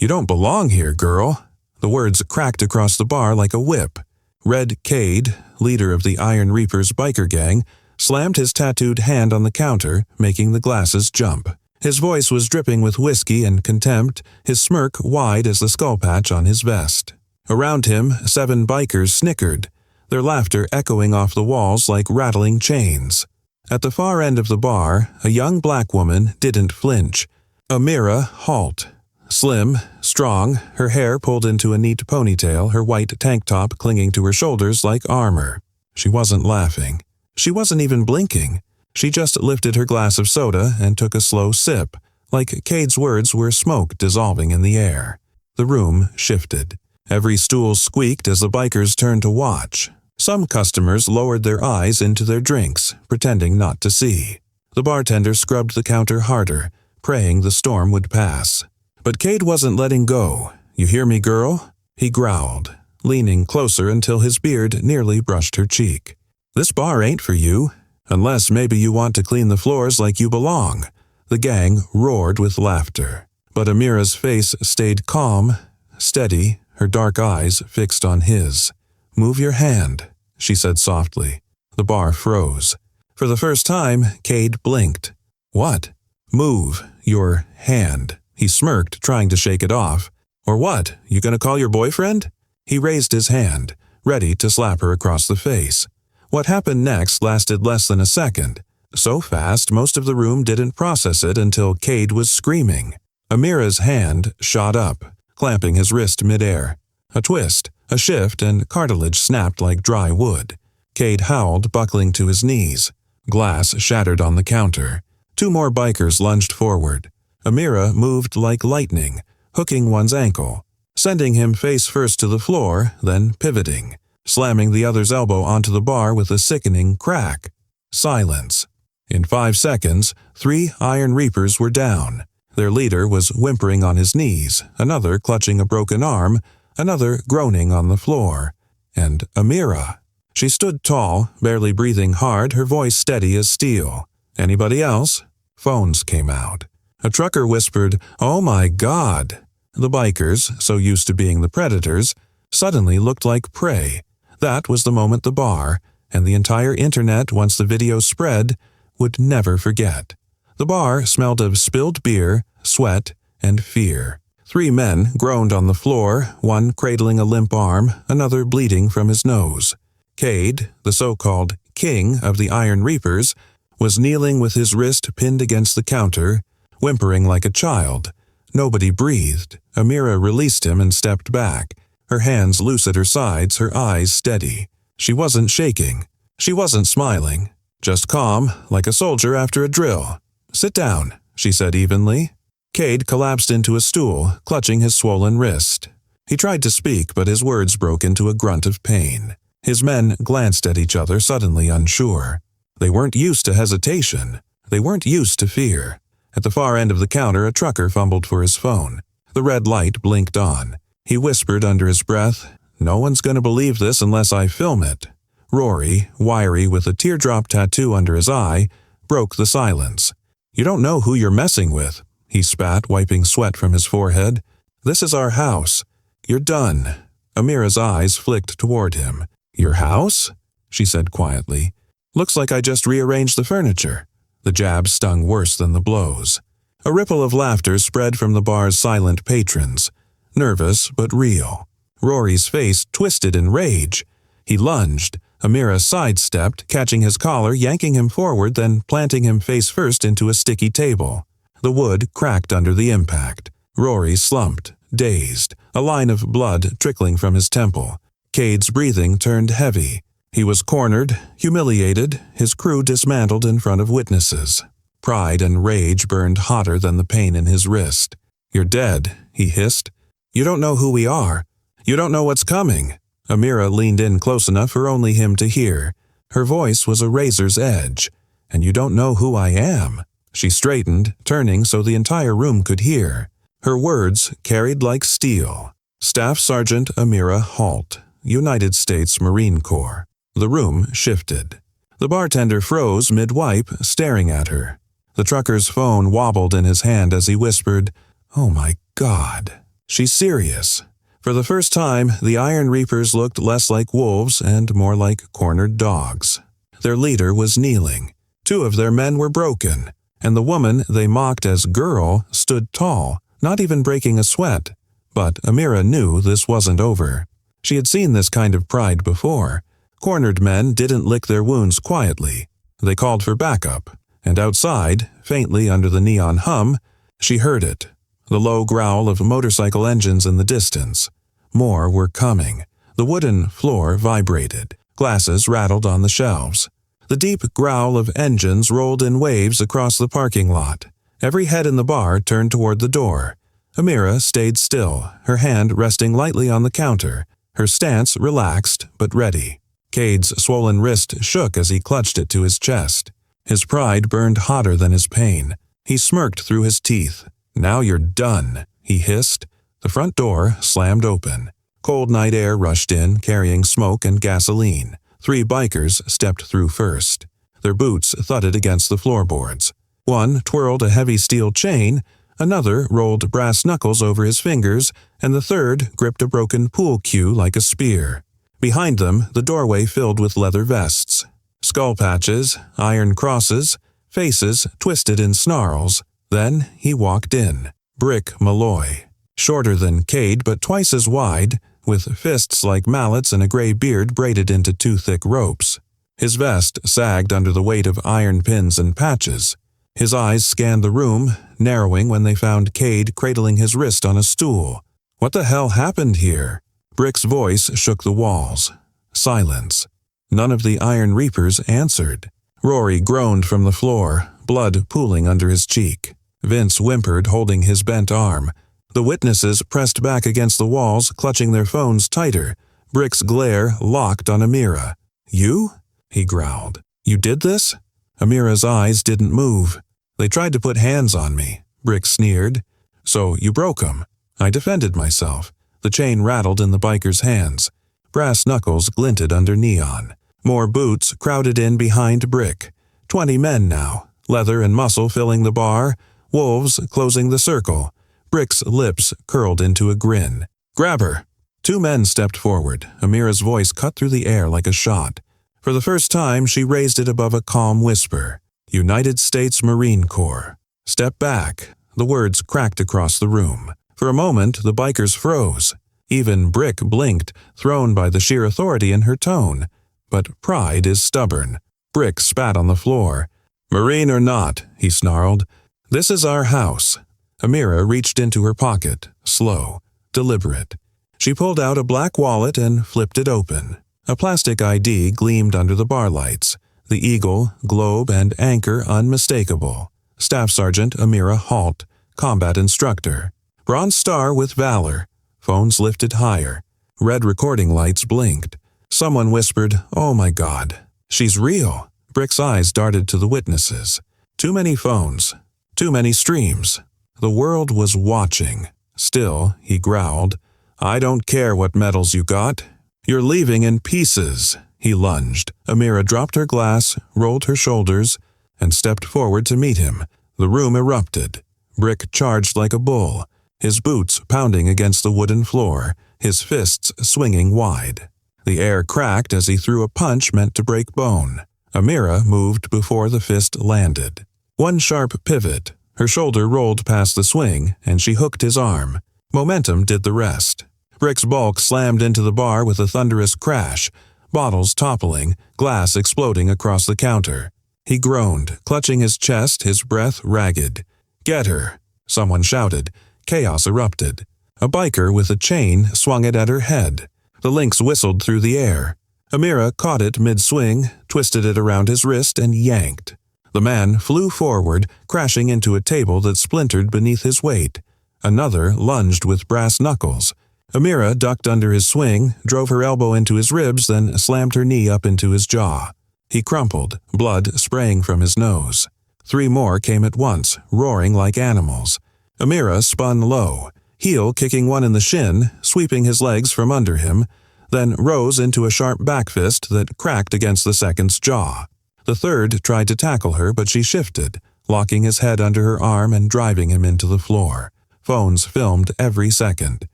"You don't belong here, girl." The words cracked across the bar like a whip. Red Cade, leader of the Iron Reapers biker gang, slammed his tattooed hand on the counter, making the glasses jump. His voice was dripping with whiskey and contempt, his smirk wide as the skull patch on his vest. Around him, 7 bikers snickered, their laughter echoing off the walls like rattling chains. At the far end of the bar, a young black woman didn't flinch. Amira halt. Slim, strong, her hair pulled into a neat ponytail, her white tank top clinging to her shoulders like armor. She wasn't laughing. She wasn't even blinking. She just lifted her glass of soda and took a slow sip, like Cade's words were smoke dissolving in the air. The room shifted. Every stool squeaked as the bikers turned to watch. Some customers lowered their eyes into their drinks, pretending not to see. The bartender scrubbed the counter harder, praying the storm would pass. But Cade wasn't letting go. "You hear me, girl?" he growled, leaning closer until his beard nearly brushed her cheek. "This bar ain't for you, unless maybe you want to clean the floors like you belong." The gang roared with laughter. But Amira's face stayed calm, steady, her dark eyes fixed on his. "Move your hand," she said softly. The bar froze. For the first time, Cade blinked. "What?" "Move your hand." He smirked, trying to shake it off. "Or what? You gonna call your boyfriend?" He raised his hand, ready to slap her across the face. What happened next lasted less than a second. So fast, most of the room didn't process it until Cade was screaming. Amira's hand shot up, clamping his wrist midair. A twist, a shift, and cartilage snapped like dry wood. Cade howled, buckling to his knees. Glass shattered on the counter. 2 more bikers lunged forward. Amira moved like lightning, hooking one's ankle, sending him face first to the floor, then pivoting, slamming the other's elbow onto the bar with a sickening crack. Silence. In 5 seconds, 3 Iron Reapers were down. Their leader was whimpering on his knees, another clutching a broken arm, another groaning on the floor. And Amira. She stood tall, barely breathing hard, her voice steady as steel. "Anybody else?" Phones came out. A trucker whispered, "Oh my God." The bikers, so used to being the predators, suddenly looked like prey. That was the moment the bar, and the entire internet once the video spread, would never forget. The bar smelled of spilled beer, sweat, and fear. 3 men groaned on the floor, one cradling a limp arm, another bleeding from his nose. Cade, the so-called king of the Iron Reapers, was kneeling with his wrist pinned against the counter, whimpering like a child. Nobody breathed. Amira released him and stepped back, her hands loose at her sides, her eyes steady. She wasn't shaking. She wasn't smiling. Just calm, like a soldier after a drill. "Sit down," she said evenly. Cade collapsed into a stool, clutching his swollen wrist. He tried to speak, but his words broke into a grunt of pain. His men glanced at each other, suddenly unsure. They weren't used to hesitation. They weren't used to fear. At the far end of the counter, a trucker fumbled for his phone. The red light blinked on. He whispered under his breath, "No one's going to believe this unless I film it." Rory, wiry with a teardrop tattoo under his eye, broke the silence. "You don't know who you're messing with," he spat, wiping sweat from his forehead. "This is our house. You're done." Amira's eyes flicked toward him. "Your house?" she said quietly. "Looks like I just rearranged the furniture." The jab stung worse than the blows. A ripple of laughter spread from the bar's silent patrons. Nervous but real. Rory's face twisted in rage. He lunged. Amira sidestepped, catching his collar, yanking him forward, then planting him face first into a sticky table. The wood cracked under the impact. Rory slumped, dazed, a line of blood trickling from his temple. Cade's breathing turned heavy. He was cornered, humiliated, his crew dismantled in front of witnesses. Pride and rage burned hotter than the pain in his wrist. "You're dead," he hissed. "You don't know who we are. You don't know what's coming." Amira leaned in close enough for only him to hear. Her voice was a razor's edge. "And you don't know who I am." She straightened, turning so the entire room could hear. Her words carried like steel. "Staff Sergeant Amira Halt, United States Marine Corps." The room shifted. The bartender froze mid-wipe, staring at her. The trucker's phone wobbled in his hand as he whispered, "Oh my God." She's serious. For the first time, the Iron Reapers looked less like wolves and more like cornered dogs. Their leader was kneeling. 2 of their men were broken, and the woman they mocked as girl stood tall, not even breaking a sweat. But Amira knew this wasn't over. She had seen this kind of pride before. Cornered men didn't lick their wounds quietly. They called for backup, and outside, faintly under the neon hum, she heard it. The low growl of motorcycle engines in the distance. More were coming. The wooden floor vibrated. Glasses rattled on the shelves. The deep growl of engines rolled in waves across the parking lot. Every head in the bar turned toward the door. Amira stayed still, her hand resting lightly on the counter, her stance relaxed but ready. Cade's swollen wrist shook as he clutched it to his chest. His pride burned hotter than his pain. He smirked through his teeth. "Now you're done," he hissed. The front door slammed open. Cold night air rushed in, carrying smoke and gasoline. 3 bikers stepped through first. Their boots thudded against the floorboards. One twirled a heavy steel chain, another rolled brass knuckles over his fingers, and the third gripped a broken pool cue like a spear. Behind them, the doorway filled with leather vests. Skull patches, iron crosses, faces twisted in snarls. Then he walked in. Brick Malloy. Shorter than Cade, but twice as wide, with fists like mallets and a gray beard braided into 2 thick ropes. His vest sagged under the weight of iron pins and patches. His eyes scanned the room, narrowing when they found Cade cradling his wrist on a stool. What the hell happened here? Brick's voice shook the walls. Silence. None of the Iron Reapers answered. Rory groaned from the floor, blood pooling under his cheek. Vince whimpered, holding his bent arm. The witnesses pressed back against the walls, clutching their phones tighter. Brick's glare locked on Amira. "You?" he growled. "You did this?" Amira's eyes didn't move. "They tried to put hands on me," Brick sneered. "So you broke 'em." I defended myself. The chain rattled in the biker's hands. Brass knuckles glinted under neon. More boots crowded in behind Brick. 20 men now, leather and muscle filling the bar, wolves closing the circle. Brick's lips curled into a grin. "Grab her!" 2 men stepped forward. Amira's voice cut through the air like a shot. For the first time, she raised it above a calm whisper. "United States Marine Corps. Step back." The words cracked across the room. For a moment, the bikers froze. Even Brick blinked, thrown by the sheer authority in her tone. But pride is stubborn. Brick spat on the floor. "Marine or not," he snarled, "this is our house." Amira reached into her pocket, slow, deliberate. She pulled out a black wallet and flipped it open. A plastic ID gleamed under the bar lights. The eagle, globe, and anchor unmistakable. Staff Sergeant Amira Halt, combat instructor. Bronze star with valor. Phones lifted higher. Red recording lights blinked. Someone whispered, "Oh my God, she's real." Brick's eyes darted to the witnesses. Too many phones. Too many streams. The world was watching. Still, he growled, "I don't care what medals you got. You're leaving in pieces." He lunged. Amira dropped her glass, rolled her shoulders, and stepped forward to meet him. The room erupted. Brick charged like a bull, his boots pounding against the wooden floor, his fists swinging wide. The air cracked as he threw a punch meant to break bone. Amira moved before the fist landed. One sharp pivot. Her shoulder rolled past the swing, and she hooked his arm. Momentum did the rest. Brick's bulk slammed into the bar with a thunderous crash, bottles toppling, glass exploding across the counter. He groaned, clutching his chest, his breath ragged. "Get her!" someone shouted. Chaos erupted. A biker with a chain swung it at her head. The links whistled through the air. Amira caught it mid-swing, twisted it around his wrist, and yanked. The man flew forward, crashing into a table that splintered beneath his weight. Another lunged with brass knuckles. Amira ducked under his swing, drove her elbow into his ribs, then slammed her knee up into his jaw. He crumpled, blood spraying from his nose. 3 more came at once, roaring like animals. Amira spun low, heel kicking one in the shin, sweeping his legs from under him, then rose into a sharp back fist that cracked against the second's jaw. The third tried to tackle her, but she shifted, locking his head under her arm and driving him into the floor. Phones filmed every second.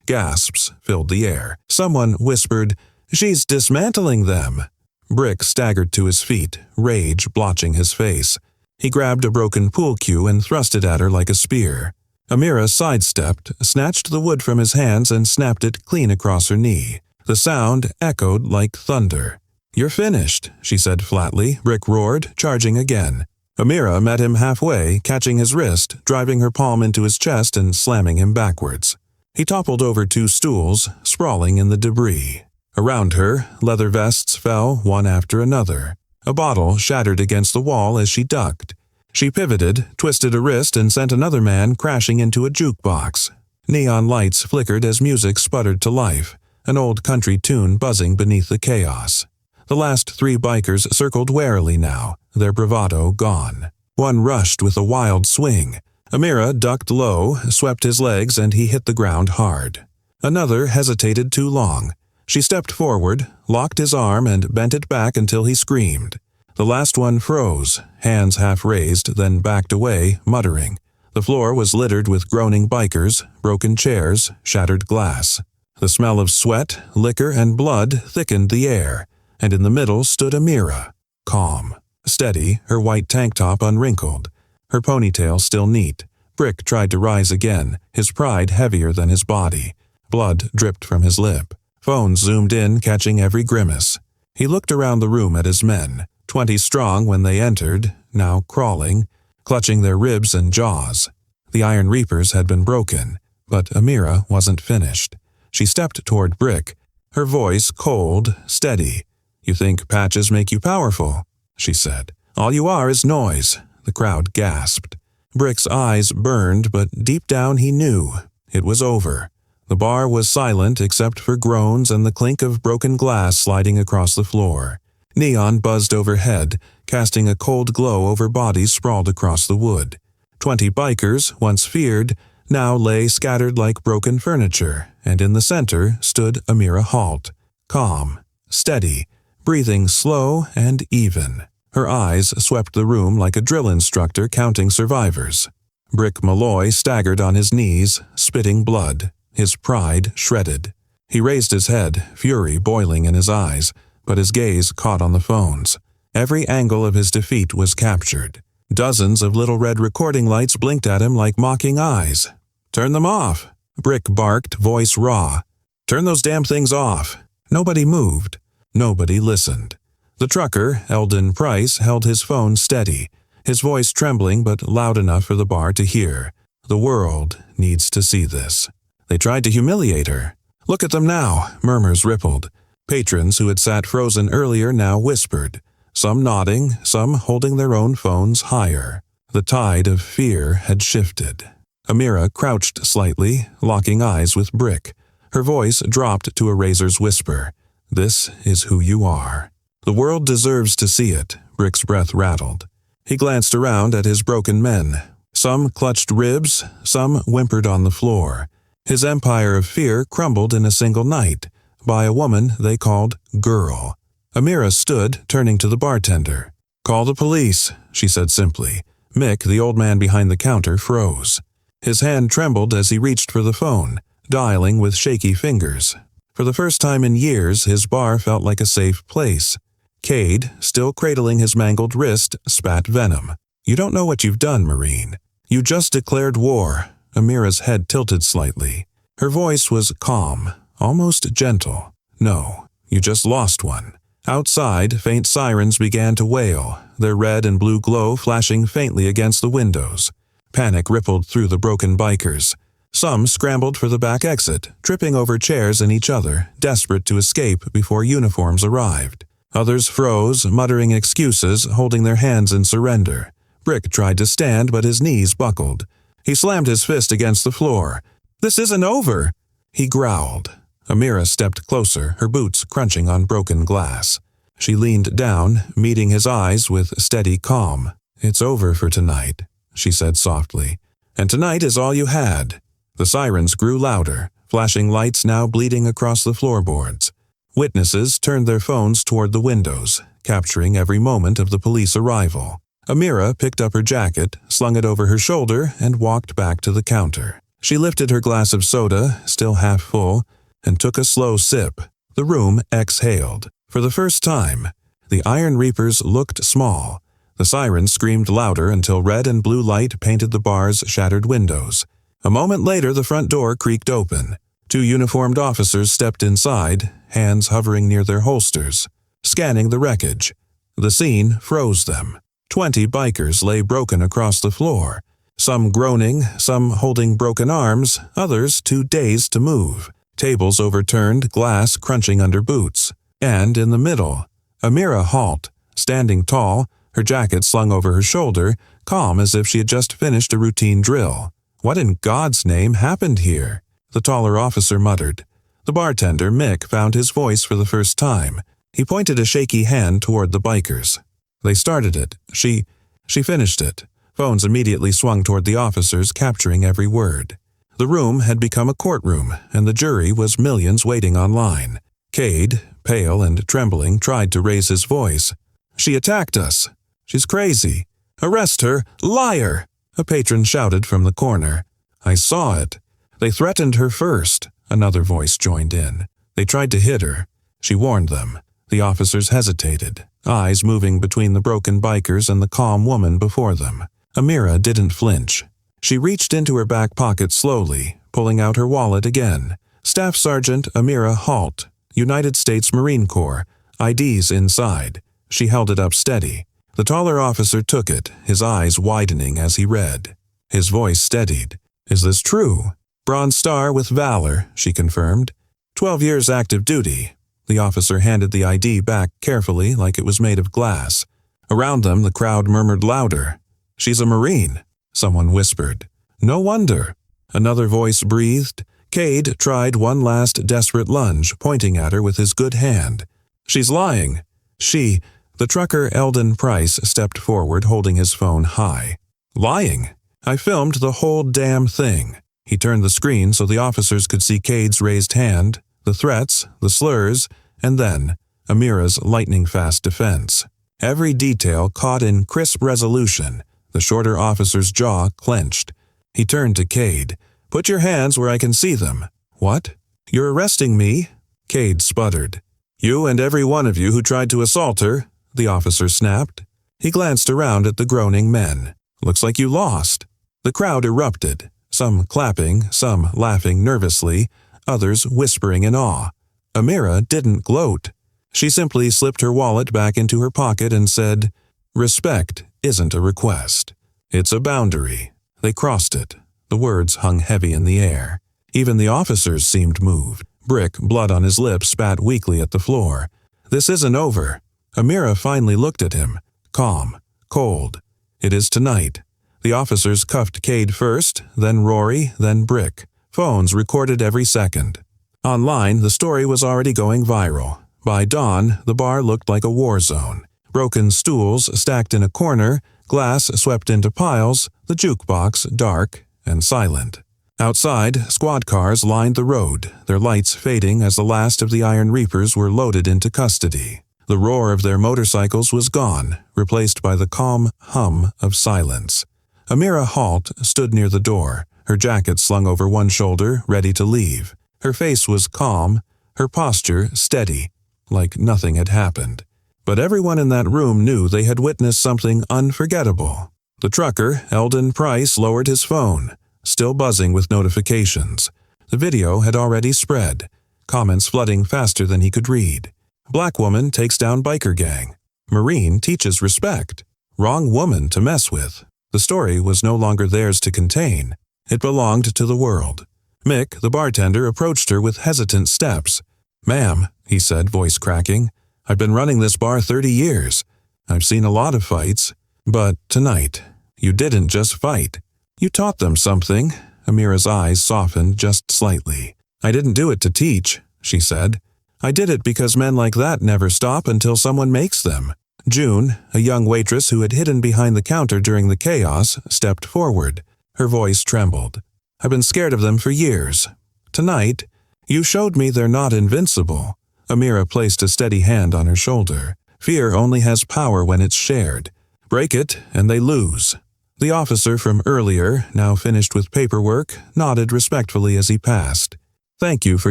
Gasps filled the air. Someone whispered, "She's dismantling them." Brick staggered to his feet, rage blotching his face. He grabbed a broken pool cue and thrust it at her like a spear. Amira sidestepped, snatched the wood from his hands and snapped it clean across her knee. The sound echoed like thunder. "You're finished," she said flatly. Brick roared, charging again. Amira met him halfway, catching his wrist, driving her palm into his chest and slamming him backwards. He toppled over 2 stools, sprawling in the debris. Around her, leather vests fell one after another. A bottle shattered against the wall as she ducked. She pivoted, twisted a wrist, and sent another man crashing into a jukebox. Neon lights flickered as music sputtered to life, an old country tune buzzing beneath the chaos. The last 3 bikers circled warily now, their bravado gone. One rushed with a wild swing. Amira ducked low, swept his legs, and he hit the ground hard. Another hesitated too long. She stepped forward, locked his arm, and bent it back until he screamed. The last one froze, hands half raised, then backed away, muttering. The floor was littered with groaning bikers, broken chairs, shattered glass. The smell of sweat, liquor, and blood thickened the air, and in the middle stood Amira, calm, steady, her white tank top unwrinkled, her ponytail still neat. Brick tried to rise again, his pride heavier than his body. Blood dripped from his lip. Phones zoomed in, catching every grimace. He looked around the room at his men, 20 strong when they entered, now crawling, clutching their ribs and jaws. The Iron Reapers had been broken, but Amira wasn't finished. She stepped toward Brick, her voice cold, steady. "You think patches make you powerful?" she said. "All you are is noise." The crowd gasped. Brick's eyes burned, but deep down he knew it was over. The bar was silent except for groans and the clink of broken glass sliding across the floor. Neon buzzed overhead, casting a cold glow over bodies sprawled across the wood. 20 bikers, once feared, now lay scattered like broken furniture, and in the center stood Amira Halt, calm, steady, breathing slow and even. Her eyes swept the room like a drill instructor counting survivors. Brick Malloy staggered on his knees, spitting blood, his pride shredded. He raised his head, fury boiling in his eyes, but his gaze caught on the phones. Every angle of his defeat was captured. Dozens of little red recording lights blinked at him like mocking eyes. "Turn them off!" Brick barked, voice raw. "Turn those damn things off!" Nobody moved. Nobody listened. The trucker, Eldon Price, held his phone steady, his voice trembling but loud enough for the bar to hear. "The world needs to see this. They tried to humiliate her. Look at them now," murmurs rippled. Patrons who had sat frozen earlier now whispered, some nodding, some holding their own phones higher. The tide of fear had shifted. Amira crouched slightly, locking eyes with Brick. Her voice dropped to a razor's whisper. "This is who you are." "The world deserves to see it," Brick's breath rattled. He glanced around at his broken men. Some clutched ribs, some whimpered on the floor. His empire of fear crumbled in a single night, by a woman they called Girl. Amira stood, turning to the bartender. "Call the police," she said simply. Mick, the old man behind the counter, froze. His hand trembled as he reached for the phone, dialing with shaky fingers. For the first time in years, his bar felt like a safe place. Cade, still cradling his mangled wrist, spat venom. "You don't know what you've done, Marine. You just declared war." Amira's head tilted slightly. Her voice was calm, almost gentle. "No, you just lost one." Outside, faint sirens began to wail, their red and blue glow flashing faintly against the windows. Panic rippled through the broken bikers. Some scrambled for the back exit, tripping over chairs and each other, desperate to escape before uniforms arrived. Others froze, muttering excuses, holding their hands in surrender. Brick tried to stand, but his knees buckled. He slammed his fist against the floor. "This isn't over!" he growled. Amira stepped closer, her boots crunching on broken glass. She leaned down, meeting his eyes with steady calm. "It's over for tonight," she said softly. "And tonight is all you had." The sirens grew louder, flashing lights now bleeding across the floorboards. Witnesses turned their phones toward the windows, capturing every moment of the police arrival. Amira picked up her jacket, slung it over her shoulder, and walked back to the counter. She lifted her glass of soda, still half full, and took a slow sip. The room exhaled. For the first time, the Iron Reapers looked small. The sirens screamed louder until red and blue light painted the bar's shattered windows. A moment later, the front door creaked open. 2 uniformed officers stepped inside, hands hovering near their holsters, scanning the wreckage. The scene froze them. 20 bikers lay broken across the floor, some groaning, some holding broken arms, others too dazed to move. Tables overturned, glass crunching under boots. And in the middle, Amira Halt, standing tall, her jacket slung over her shoulder, calm as if she had just finished a routine drill. What in God's name happened here? The taller officer muttered. The bartender, Mick, found his voice for the first time. He pointed a shaky hand toward the bikers. They started it. She finished it. Phones immediately swung toward the officers, capturing every word. The room had become a courtroom, and the jury was millions waiting online. Cade, pale and trembling, tried to raise his voice. "She attacked us. She's crazy. Arrest her! Liar!" A patron shouted from the corner. "I saw it. They threatened her first," another voice joined in. "They tried to hit her. She warned them." The officers hesitated, eyes moving between the broken bikers and the calm woman before them. Amira didn't flinch. She reached into her back pocket slowly, pulling out her wallet again. Staff Sergeant Amira Halt, United States Marine Corps, IDs inside. She held it up steady. The taller officer took it, his eyes widening as he read. His voice steadied. "Is this true?" "Bronze Star with Valor," she confirmed. 12 years active duty." The officer handed the ID back carefully like it was made of glass. Around them, the crowd murmured louder. "She's a Marine," someone whispered. "No wonder." Another voice breathed. Cade tried one last desperate lunge, pointing at her with his good hand. "She's lying." The trucker Eldon Price stepped forward, holding his phone high. "Lying? I filmed the whole damn thing." He turned the screen so the officers could see Cade's raised hand, the threats, the slurs, and then Amira's lightning-fast defense. Every detail caught in crisp resolution. The shorter officer's jaw clenched. He turned to Cade. "Put your hands where I can see them." "What? You're arresting me?" Cade sputtered. "You and every one of you who tried to assault her," the officer snapped. He glanced around at the groaning men. "Looks like you lost." The crowd erupted, some clapping, some laughing nervously, others whispering in awe. Amira didn't gloat. She simply slipped her wallet back into her pocket and said, "Respect isn't a request. It's a boundary." They crossed it. The words hung heavy in the air. Even the officers seemed moved. Brick, blood on his lips, spat weakly at the floor. "This isn't over." Amira finally looked at him, calm, cold. "It is tonight." The officers cuffed Cade first, then Rory, then Brick. Phones recorded every second. Online, the story was already going viral. By dawn, the bar looked like a war zone. Broken stools stacked in a corner, glass swept into piles, the jukebox dark and silent. Outside, squad cars lined the road, their lights fading as the last of the Iron Reapers were loaded into custody. The roar of their motorcycles was gone, replaced by the calm hum of silence. Amira Halt stood near the door, her jacket slung over one shoulder, ready to leave. Her face was calm, her posture steady, like nothing had happened. But everyone in that room knew they had witnessed something unforgettable. The trucker, Eldon Price, lowered his phone, still buzzing with notifications. The video had already spread, comments flooding faster than he could read. Black woman takes down biker gang. Marine teaches respect. Wrong woman to mess with. The story was no longer theirs to contain. It belonged to the world. Mick, the bartender, approached her with hesitant steps. "Ma'am," he said, voice cracking, "I've been running this bar 30 years. I've seen a lot of fights. But tonight, you didn't just fight. You taught them something." Amira's eyes softened just slightly. "I didn't do it to teach," she said. "I did it because men like that never stop until someone makes them." June, a young waitress who had hidden behind the counter during the chaos, stepped forward. Her voice trembled. "I've been scared of them for years. Tonight, you showed me they're not invincible." Amira placed a steady hand on her shoulder. "Fear only has power when it's shared. Break it, and they lose." The officer from earlier, now finished with paperwork, nodded respectfully as he passed. "Thank you for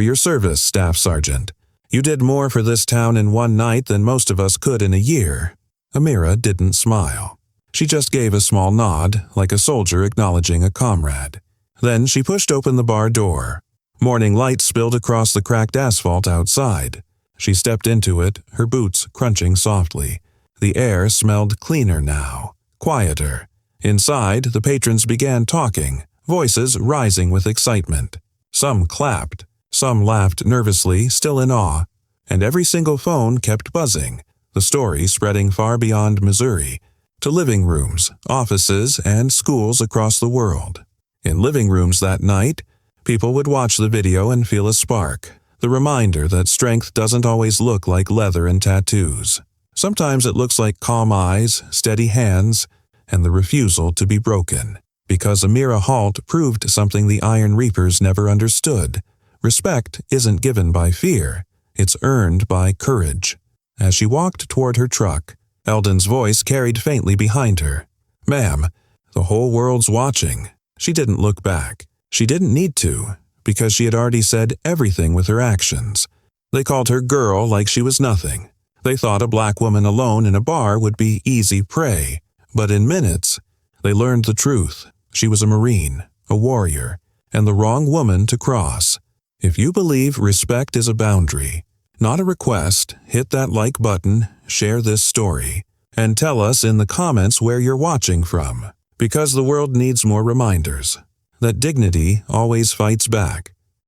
your service, Staff Sergeant. You did more for this town in one night than most of us could in a year." Amira didn't smile. She just gave a small nod, like a soldier acknowledging a comrade. Then she pushed open the bar door. Morning light spilled across the cracked asphalt outside. She stepped into it, her boots crunching softly. The air smelled cleaner now, quieter. Inside, the patrons began talking, voices rising with excitement. Some clapped, some laughed nervously, still in awe, and every single phone kept buzzing, the story spreading far beyond Missouri, to living rooms, offices, and schools across the world. In living rooms that night, people would watch the video and feel a spark, the reminder that strength doesn't always look like leather and tattoos. Sometimes it looks like calm eyes, steady hands, and the refusal to be broken. Because Amira Halt proved something the Iron Reapers never understood. Respect isn't given by fear, it's earned by courage. As she walked toward her truck, Eldon's voice carried faintly behind her. "Ma'am, the whole world's watching." She didn't look back. She didn't need to, because she had already said everything with her actions. They called her girl like she was nothing. They thought a black woman alone in a bar would be easy prey. But in minutes, they learned the truth. She was a Marine, a warrior, and the wrong woman to cross. If you believe respect is a boundary, not a request, hit that like button, share this story, and tell us in the comments where you're watching from. Because the world needs more reminders that dignity always fights back.